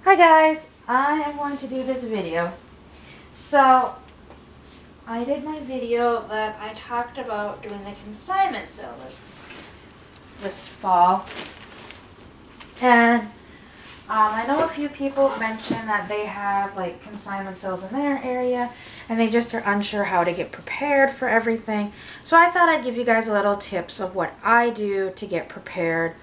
Hi guys, I am going to do this video. So, I did my video that I talked about doing the consignment sale this fall. And I know a few people mentioned that they have like consignment sales in their area and they just are unsure how to get prepared for everything. So I thought I'd give you guys a little tips of what I do to get prepared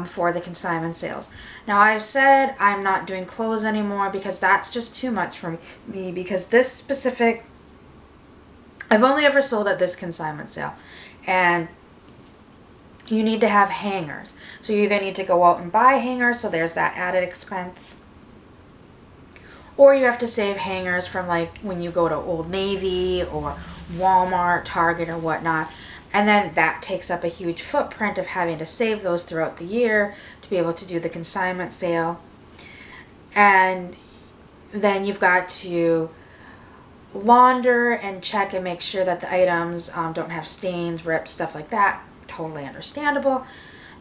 for the consignment sales. Now I've said I'm not doing clothes anymore because that's just too much for me, because this specific, I've only ever sold at this consignment sale, and you need to have hangers. So you either need to go out and buy hangers, so there's that added expense, or you have to save hangers from like when you go to Old Navy or Walmart, Target or whatnot. And then that takes up a huge footprint of having to save those throughout the year to be able to do the consignment sale. And then you've got to launder and check and make sure that the items don't have stains, rips, stuff like that. Totally understandable.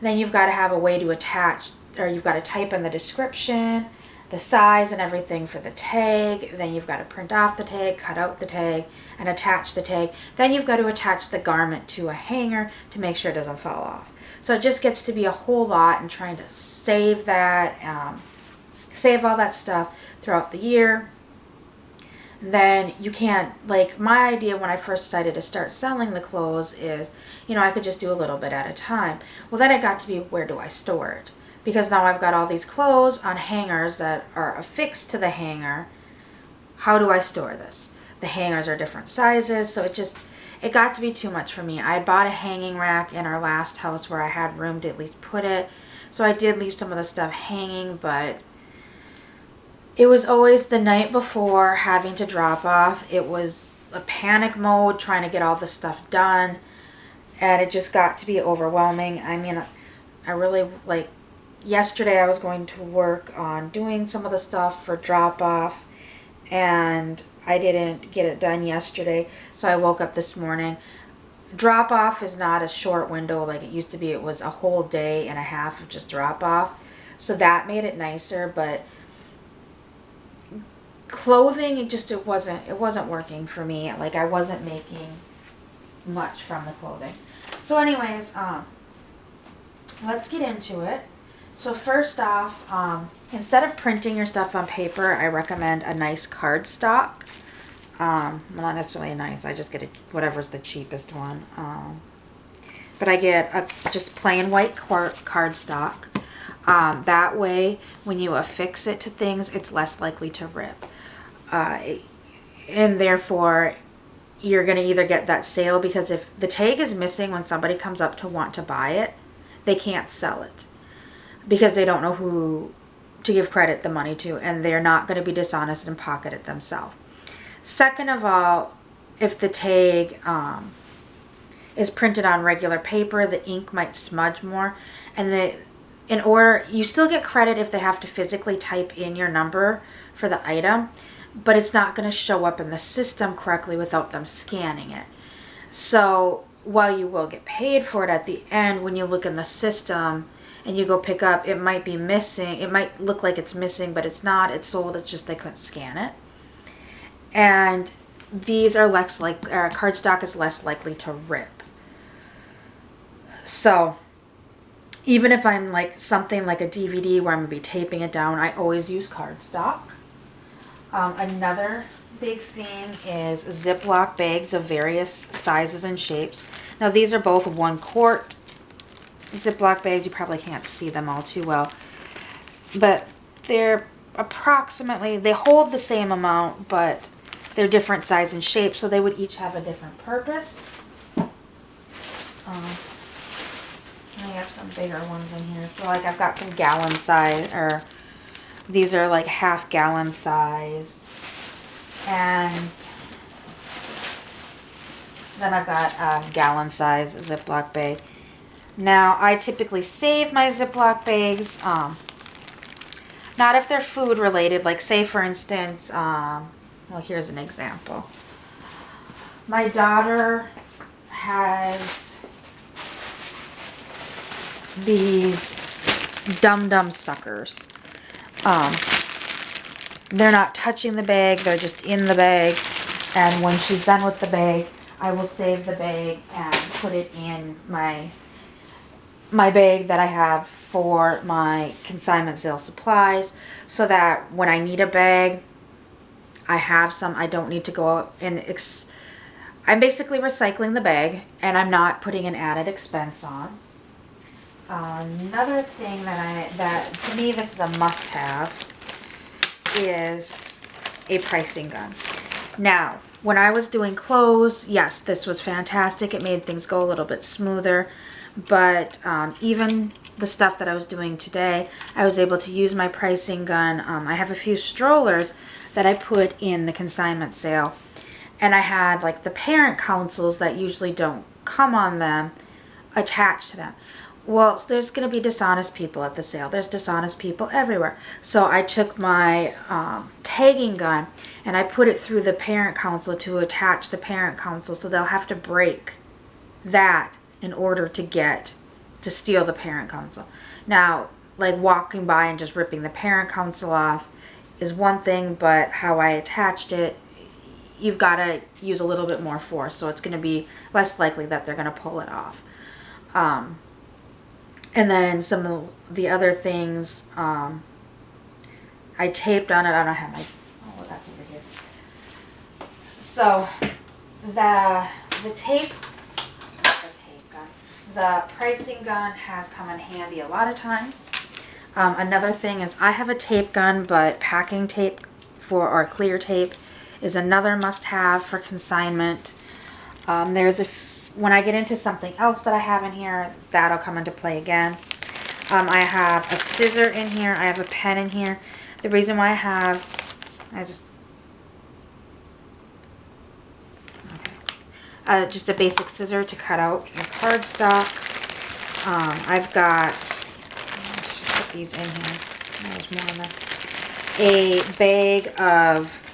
Then you've got to have a way to attach, or you've got to type in the description, the size and everything for the tag. Then you've got to print off the tag, cut out the tag, and attach the tag. Then you've got to attach the garment to a hanger to make sure it doesn't fall off. So it just gets to be a whole lot, and trying to save that, save all that stuff throughout the year. Then you can't, like my idea when I first decided to start selling the clothes is, you know, I could just do a little bit at a time. Well, then it got to be, where do I store it? Because now I've got all these clothes on hangers that are affixed to the hanger. How do I store this? The hangers are different sizes, so it got to be too much for me. I bought a hanging rack in our last house where I had room to at least put it. So I did leave some of the stuff hanging, but it was always the night before having to drop off. It was a panic mode trying to get all the stuff done, and it just got to be overwhelming. I mean, I really, like, yesterday I was going to work on doing some of the stuff for drop off, and I didn't get it done yesterday, so I woke up this morning. Drop off is not a short window like it used to be. It was a whole day and a half of just drop off, so that made it nicer. But clothing, it wasn't working for me. Like, I wasn't making much from the clothing. So anyways, let's get into it. So first off, instead of printing your stuff on paper, I recommend a nice cardstock. Well, not necessarily nice, I just get whatever's the cheapest one. But I get a just plain white cardstock. That way, when you affix it to things, it's less likely to rip. And therefore, you're going to either get that sale, because if the tag is missing when somebody comes up to want to buy it, they can't sell it, because they don't know who to give credit the money to, and they're not going to be dishonest and pocket it themselves. Second of all, if the tag is printed on regular paper, the ink might smudge more, and you still get credit if they have to physically type in your number for the item, but it's not going to show up in the system correctly without them scanning it. So while you will get paid for it at the end, when you look in the system and you go pick up, it might be missing. It might look like it's missing, but it's not. It's sold. It's just they couldn't scan it. And these are less like, cardstock is less likely to rip. So even if I'm like something like a DVD where I'm going to be taping it down, I always use cardstock. Another big thing is Ziploc bags of various sizes and shapes. Now these are both 1 quart Ziploc bags. You probably can't see them all too well, but they're approximately, they hold the same amount, but they're different size and shape, so they would each have a different purpose. I have some bigger ones in here. So like I've got some gallon size, or these are like half-gallon size. And then I've got a gallon size Ziploc bag. Now I typically save my Ziploc bags, not if they're food related, like say for instance, well, here's an example. My daughter has these Dum Dum suckers. they're not touching the bag, they're just in the bag. And when she's done with the bag, I will save the bag and put it in my bag that I have for my consignment sale supplies, so that when I need a bag, I have some. I don't need to go out and I'm basically recycling the bag, and I'm not putting an added expense on. Another thing that to me this is a must-have is a pricing gun. Now, when I was doing clothes, yes, this was fantastic. It made things go a little bit smoother. But even the stuff that I was doing today, I was able to use my pricing gun. I have a few strollers that I put in the consignment sale. And I had like the parent councils that usually don't come on them attached to them. Well, there's going to be dishonest people at the sale. There's dishonest people everywhere. So I took my tagging gun and I put it through the parent council to attach the parent council, so they'll have to break that in order to steal the parent council. Now, like walking by and just ripping the parent council off is one thing, but how I attached it, you've got to use a little bit more force, so it's going to be less likely that they're going to pull it off. And then some of the other things, I taped on it. I don't have my, oh, that's over here. So the tape gun, the pricing gun has come in handy a lot of times. Another thing is I have a tape gun, but packing tape or clear tape is another must-have for consignment. When I get into something else that I have in here, that'll come into play again. I have a scissor in here. I have a pen in here. The reason why just a basic scissor to cut out your cardstock. I've got, I should put these in here. There's more in there. A bag of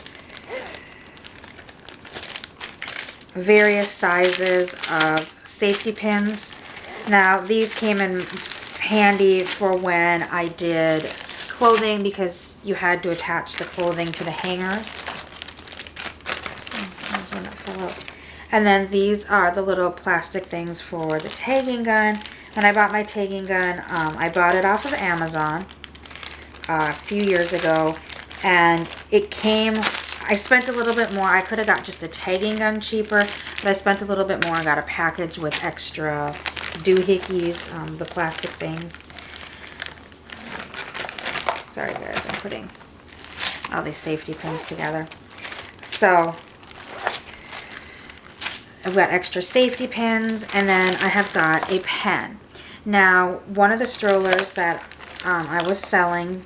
various sizes of safety pins. Now these came in handy for when I did clothing, because you had to attach the clothing to the hangers. And then these are the little plastic things for the tagging gun. When I bought my tagging gun, I bought it off of Amazon a few years ago, and it came, I spent a little bit more. I could have got just a tagging gun cheaper, but I spent a little bit more and got a package with extra doohickeys, the plastic things. Sorry guys, I'm putting all these safety pins together. So I've got extra safety pins, and then I have got a pen. Now, one of the strollers that I was selling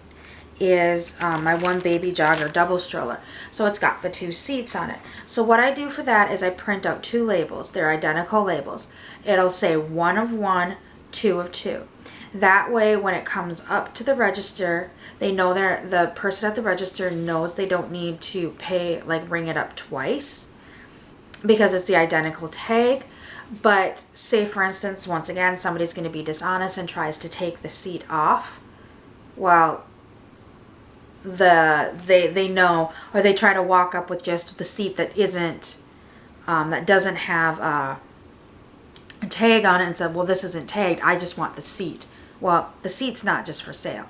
is my one baby jogger double stroller. So it's got the 2 seats on it. So what I do for that is I print out 2 labels. They're identical labels. It'll say 1 of 1, 2 of 2. That way when it comes up to the register, they know the person at the register knows they don't need to pay, like ring it up twice, because it's the identical tag. But say for instance, once again, somebody's going to be dishonest and tries to take the seat off. Well, they know, or they try to walk up with just the seat that isn't that doesn't have a tag on it, and said, well, this isn't tagged, I just want the seat. Well, the seat's not just for sale.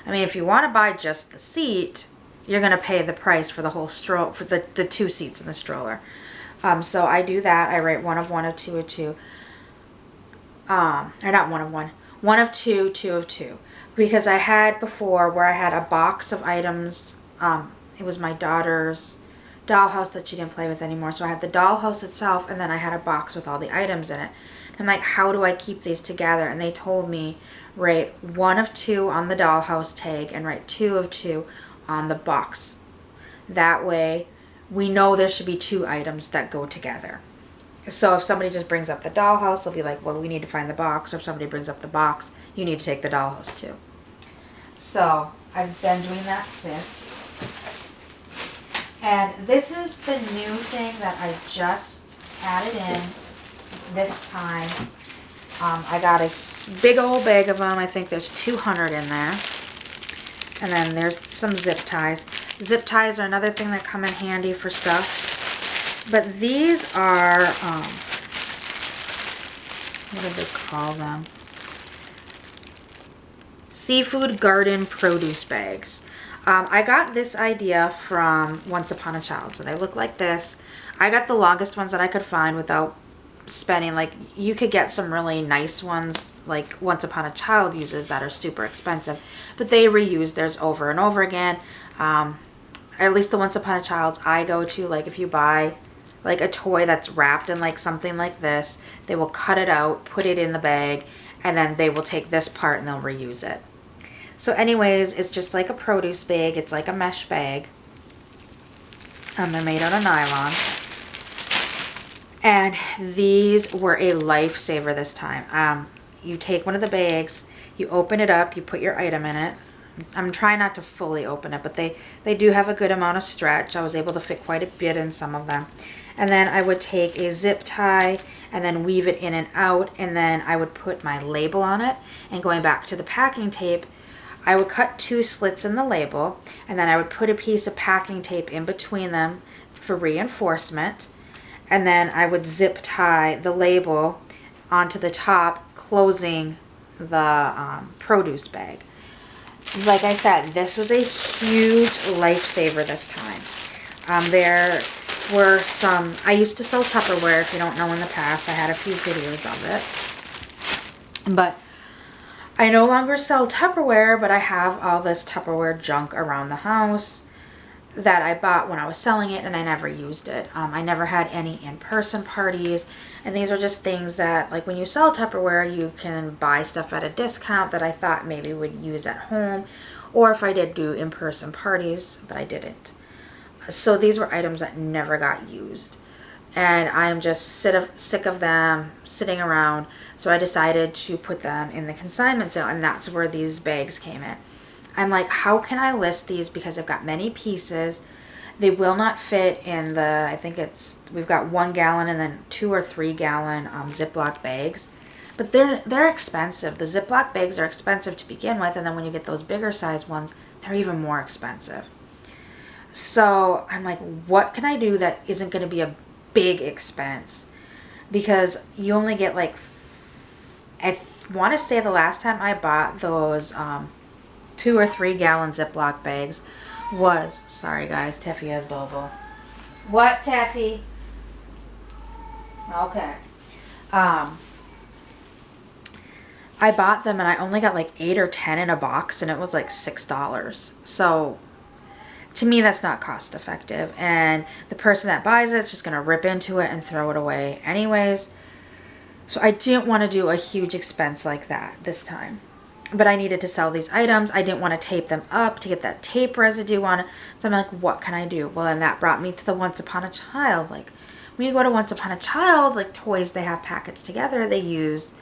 I mean, if you want to buy just the seat, you're going to pay the price for the whole stroller, for the 2 seats in the stroller. So I do that. I write 1 of 1 of 2 of 2. Or not 1 of 1. 1 of 2, 2 of 2. Because I had before where I had a box of items. It was my daughter's dollhouse that she didn't play with anymore. So I had the dollhouse itself, and then I had a box with all the items in it. I'm like, how do I keep these together? And they told me, write 1 of 2 on the dollhouse tag and write 2 of 2 on the box. That way, we know there should be 2 items that go together. So if somebody just brings up the dollhouse, they'll be like, well, we need to find the box. Or if somebody brings up the box, you need to take the dollhouse too. So I've been doing that since. And this is the new thing that I just added in this time. I got a big old bag of them. I think there's 200 in there. And then there's some zip ties. Zip ties are another thing that come in handy for stuff. But these are, what do they call them? Seafood garden produce bags. I got this idea from Once Upon a Child. So they look like this. I got the longest ones that I could find without spending, like, you could get some really nice ones like Once Upon a Child uses that are super expensive, but they reuse theirs over and over again. At least the Once Upon a Childs I go to, like if you buy like a toy that's wrapped in like something like this, they will cut it out, put it in the bag, and then they will take this part and they'll reuse it. So anyways, it's just like a produce bag. It's like a mesh bag. They're made out of nylon. And these were a lifesaver this time. You take one of the bags, you open it up, you put your item in it. I'm trying not to fully open it, but they do have a good amount of stretch. I was able to fit quite a bit in some of them. And then I would take a zip tie and then weave it in and out, and then I would put my label on it. And going back to the packing tape, I would cut 2 slits in the label, and then I would put a piece of packing tape in between them for reinforcement. And then I would zip tie the label onto the top, closing the produce bag. Like I said, this was a huge lifesaver this time. There were some, I used to sell Tupperware. If you don't know, in the past I had a few videos of it, but I no longer sell Tupperware, but I have all this Tupperware junk around the house that I bought when I was selling it, and I never used it. I never had any in-person parties, and these are just things that, like, when you sell Tupperware, you can buy stuff at a discount that I thought maybe would use at home, or if I did do in-person parties, but I didn't. So these were items that never got used, and I'm just sick of them sitting around, so I decided to put them in the consignment sale, and that's where these bags came in. I'm like, how can I list these, because I've got many pieces. They will not fit in the, I think it's, we've got 1 gallon and then 2 or 3 gallon Ziploc bags. But they're expensive. The Ziploc bags are expensive to begin with, and then when you get those bigger size ones, they're even more expensive. So I'm like, what can I do that isn't going to be a big expense? Because you only get like, I want to say the last time I bought those 2 or 3 gallon Ziploc bags was, sorry guys, Teffy has Bobo. What, Teffy? Okay. I bought them and I only got like 8 or 10 in a box, and it was like $6. So to me, that's not cost effective, and the person that buys it is just going to rip into it and throw it away anyways. So I didn't want to do a huge expense like that this time. But I needed to sell these items. I didn't want to tape them up to get that tape residue on it. So I'm like, what can I do? Well, and that brought me to the Once Upon a Child. Like, when you go to Once Upon a Child, like toys they have packaged together, they use,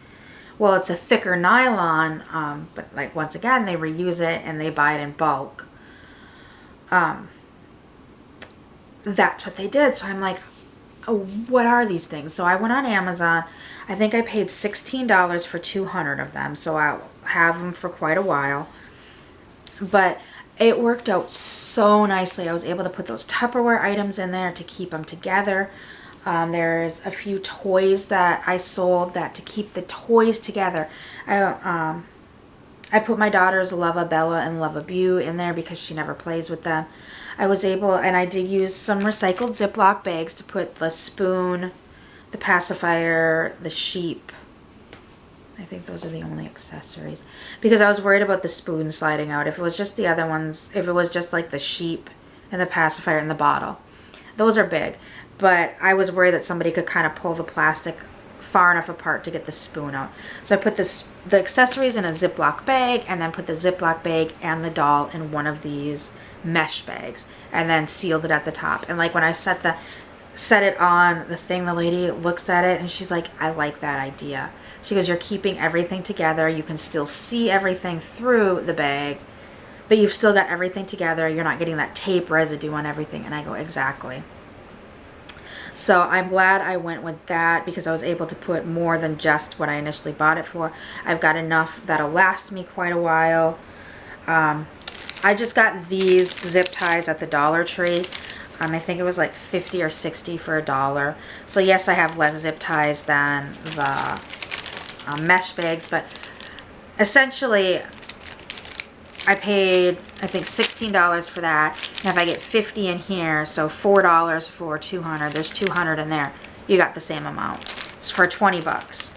well, it's a thicker nylon, but like once again, they reuse it and they buy it in bulk. That's what they did. So I'm like, oh, what are these things? So I went on Amazon. I think I paid $16 for 200 of them. So I'll have them for quite a while. But it worked out so nicely. I was able to put those Tupperware items in there to keep them together. There's a few toys that I sold that to keep the toys together. I put my daughter's Lova Bella and Lova Bew in there because she never plays with them. I was able, and I did use some recycled Ziploc bags to put the spoon, the pacifier, the sheep. I think those are the only accessories, because I was worried about the spoon sliding out. If it was just the other ones, if it was just like the sheep and the pacifier and the bottle, those are big. But I was worried that somebody could kind of pull the plastic far enough apart to get the spoon out. So I put the accessories in a Ziploc bag, and then put the Ziploc bag and the doll in one of these mesh bags, and then sealed it at the top. And like when I set it on the thing, the lady looks at it and she's like, I like that idea. She goes, you're keeping everything together. You can still see everything through the bag, but you've still got everything together. You're not getting that tape residue on everything. And I go, exactly. So I'm glad I went with that, because I was able to put more than just what I initially bought it for. I've got enough that'll last me quite a while. I just got these zip ties at the Dollar Tree. I think it was like 50 or 60 for $1. So yes, I have less zip ties than the mesh bags, but essentially I paid, I think, $16 for that. And if I get 50 in here, so $4 for 200, there's 200 in there. You got the same amount. It's for 20 bucks.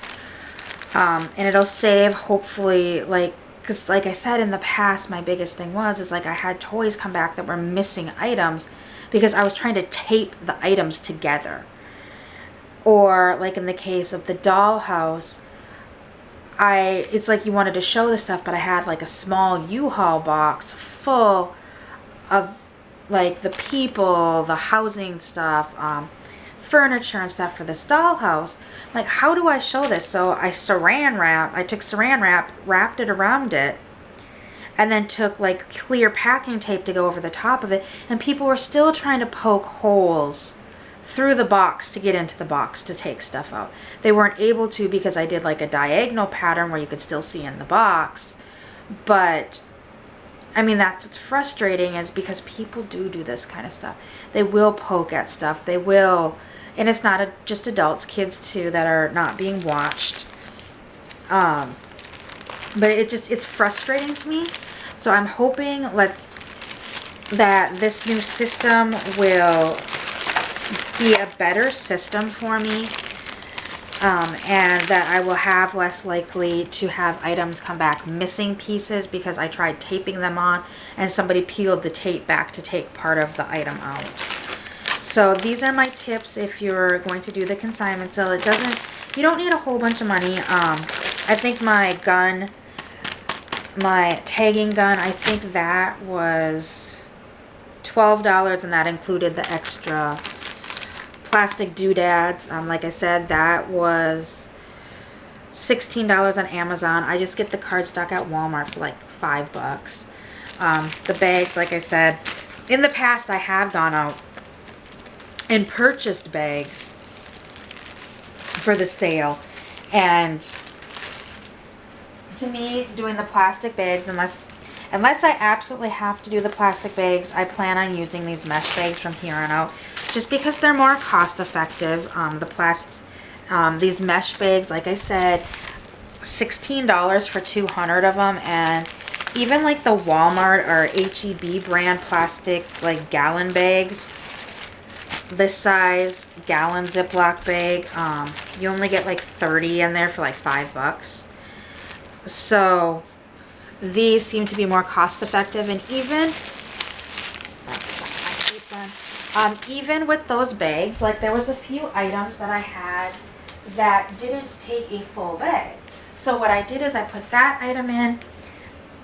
And it'll save, hopefully, like, because like I said in the past, my biggest thing is like I had toys come back that were missing items because I was trying to tape the items together. Or like in the case of the dollhouse, it's like you wanted to show the stuff, but I had like a small U-Haul box full of like the people, the housing stuff, furniture and stuff for this dollhouse. Like, how do I show this? So I took saran wrap, wrapped it around it, and then took like clear packing tape to go over the top of it, and people were still trying to poke holes through the box to get into the box to take stuff out. They weren't able to because I did like a diagonal pattern where you could still see in the box. But I mean, that's what's frustrating, is because people do this kind of stuff. They will poke at stuff. They will, and it's not just adults, kids too, that are not being watched. But it's frustrating to me. So I'm hoping that this new system will be a better system for me, and that I will have less likely to have items come back missing pieces because I tried taping them on and somebody peeled the tape back to take part of the item out. So these are my tips if you're going to do the consignment sale. You don't need a whole bunch of money. I think my tagging gun, I think that was $12, and that included the extra plastic doodads. Like I said, that was $16 on Amazon. I just get the cardstock at Walmart for like $5. The bags, like I said, in the past I have gone out and purchased bags for the sale, and to me, doing the plastic bags, unless I absolutely have to do the plastic bags, I plan on using these mesh bags from here on out, just because they're more cost effective. These mesh bags, like I said, $16 for 200 of them, and even like the Walmart or H-E-B brand plastic like gallon bags, this size gallon Ziploc bag, you only get like 30 in there for like $5. So these seem to be more cost effective, and even with those bags, like there was a few items that I had that didn't take a full bag. So what I did is I put that item in,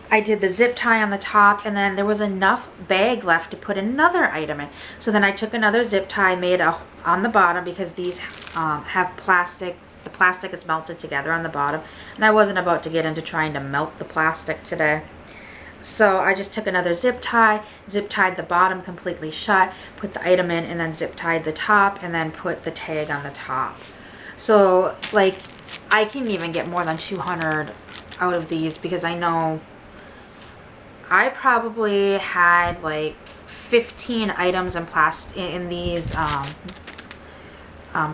I did the zip tie on the top, and then there was enough bag left to put another item in. So then I took another zip tie, made on the bottom, because these have plastic. The plastic is melted together on the bottom, and I wasn't about to get into trying to melt the plastic today. So I just took another zip tied the bottom completely shut, put the item in, and then zip tied the top, and then put the tag on the top. So like I can even get more than 200 out of these, because I know I probably had like 15 items in these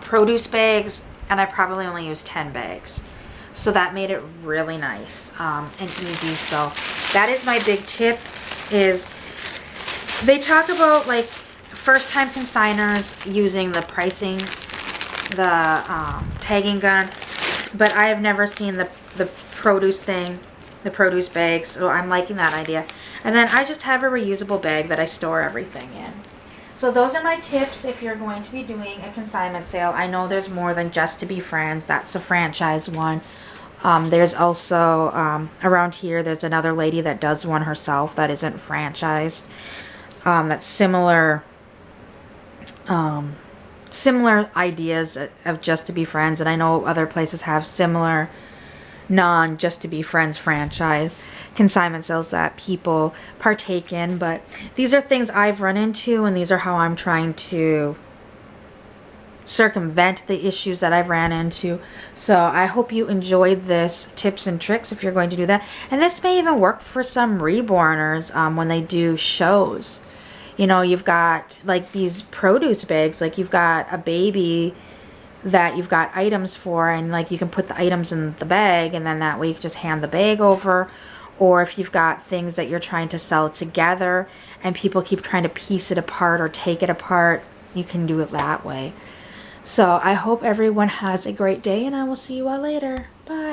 produce bags, and I probably only used 10 bags. So that made it really nice and easy. So that is my big tip, is they talk about like first time consigners using the pricing, the tagging gun, but I have never seen the produce thing, the produce bags, so I'm liking that idea. And then I just have a reusable bag that I store everything in. So those are my tips if you're going to be doing a consignment sale. I know there's more than Just to Be Friends. That's a franchise one. There's also, around here, there's another lady that does one herself that isn't franchised. That's similar ideas of Just to Be Friends. And I know other places have similar non-Just to Be Friends franchise consignment sales that people partake in, but these are things I've run into, and these are how I'm trying to circumvent the issues that I've ran into. So I hope you enjoyed this tips and tricks if you're going to do that. And this may even work for some reborners when they do shows. You know, you've got like these produce bags, like you've got a baby that you've got items for, and like you can put the items in the bag, and then that way you can just hand the bag over. Or if you've got things that you're trying to sell together and people keep trying to piece it apart or take it apart, you can do it that way. So I hope everyone has a great day, and I will see you all later. Bye.